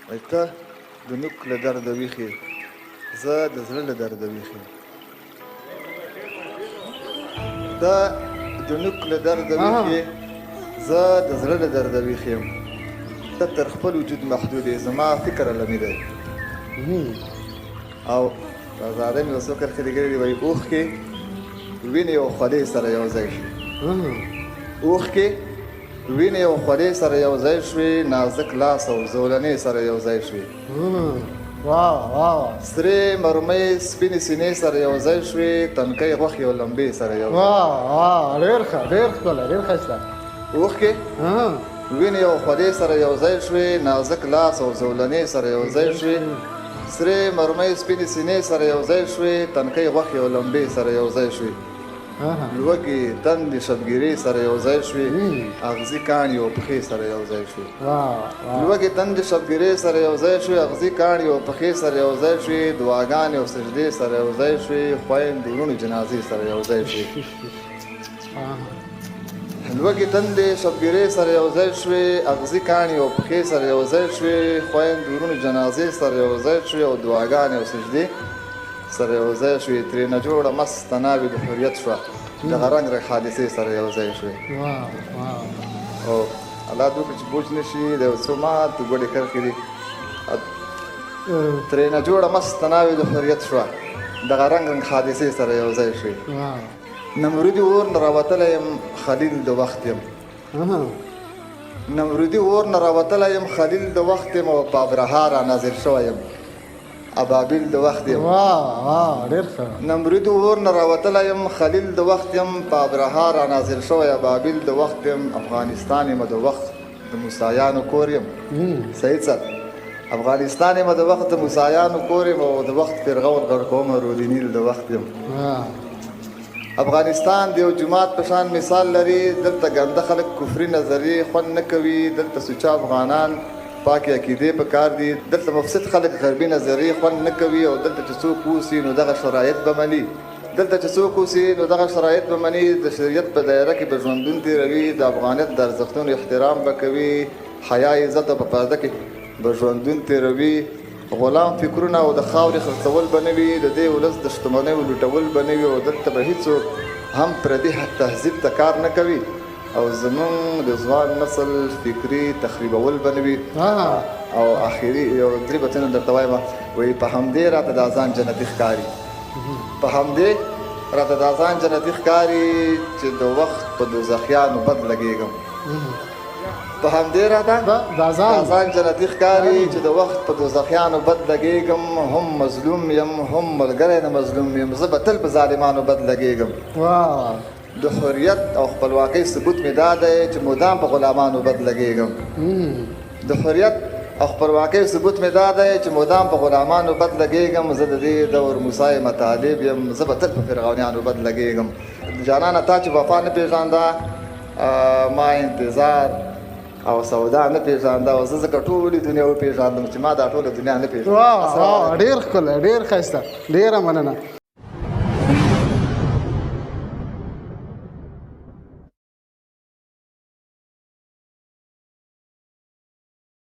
وایي ته د نوک له درده ویښې زه د زړه له درده ویښې ته د نوک له درده ویښې زه د زړه له درده ویښ یم ته تر خپل وجود محدود یې زما فکر علمي دی او ازادۍ مې اوس وکړ لیکلي دي وایي اوښکې وینې او خولې سره یو ځای شي اوښکې وینې او خولې سره یو ځای شوې نازک لاس او زولنې سره یو ځای شوې سرې مرمۍ سپینې سینې سره یو ځای شوې تنکۍ غوښې او لمبې سره یو ځای ډېر ښه ډېر ښکلی ډېر ښایسته اوښکې وینې او خولې سره یو ځای شوې نازک لاس او زولنې سره یو ځای شوې سرې مرمۍ سپینې سینې سره یو ځای شوې تنکۍ غوښې او لمبې سره یو ځای شوې لوږې تندې شبګیرې سره یو ځای شوې اغزي کاڼي او پښې سره یو ځای شوې لوږې تندې شبګیرې سره یو ځای شوې اغزي کاڼي او پښې سره یو ځای شوې دعاګانې او سجدې سره یو ځای شوې خویندې وروڼو جنازې سره یو ځای شوې لوږې تندې شبګیرې سره یو ځای شوې اغزي کاڼي او پښې سره یو ځای شوې خویندې وروڼو جنازې سره یو ځای شوې او دعاګانې او سجدې سره یو ځای شوې ترېنه جوړه مسته ناوې د حریت شوه دغه رنګ رنګ حادثې سره یو ځای شوې او الله دې وکړي چې بوج نه شي د یو څو ماتې ګوډې کرښې دي ترېنه جوړه مسته ناوې د حریت شوه دغه رنګ رنګ حادثې سره یو ځای شوې نمرودي اور نه راوتلی یم خلیل د وخت یم نمرودي اور نه راوتلی یم خلیل د وخت یم او په ابرها را نازل شوی یم ابابیل د وخت یم نمرودي اور نه راوتلی یم خلیل د وخت یم په ابرها را نازل شوی ابابیل د وخت یم افغانستان یم د وخت د موسیانو کور یم صحیح څه افغانستان یم د وخت د موسیانو کور یم او د وخت فرعون غرقوم رود نیل د وخت یم افغانستان د یو جومات په شان مثال لري دلته ګنده خلک کفري نظریې خوند نه کوي دلته سوچه افغانان پاکې عقیدې په کار دي دلته مفسد خلک غربي نظریې خوند نه کوي او دلته چې څوک اوسي نو دغه شرایط به مني دلته چې څوک اوسي نو دغه شرایط به مني د شریعت په دایره کې به ژوندون تېروي د افغانیت د ارزښتونو احترام به کوي حیا عزت او په پرده کې به ژوندون تېروي غلام فکرونه او د خاورې خرڅول به نه وي د دې ولس د شتمنیو لوټول به نه وي او دلته به هېڅوک هم پردي تهذیب ته کار نه کوي او زمونږ د ځوان نسل فکري تخریبول به نه وي او آخري یو درې بیتونه درته وایم وایي په همدې راته دا ځان جنتي ښکاري په همدې راته دا ځان جنتي ښکاري چې د وخت په دوزخیانو بد لګېږم په همدې راته دا ځان جنتي ښکاري چې د وخت په دوزخیانو بد لګېږم هم مظلوم یم هم ملګری د مظلوم یم زه به تل په ظالمانو بد لګېږم د حریت او خپلواکۍ ثبوت مې دا دی چې مدام په غلامانو بد لګېږم د حریت او خپلواکۍ ثبوت مې دا دی چې مدام په غلامانو بد لګېږم زه د دې دور موسی مطالب یم زه به تل په فرعونیانو بد لګېږم جانانه تا چې وفا نه پېژانده ما انتظار او سودا نه پېژانده او زه ځکه ټولې دنیا وپېژاندم چې ما دا ټوله دنیا نه پېژانده ډېر ښکلی ډېر ښایسته ډېره مننه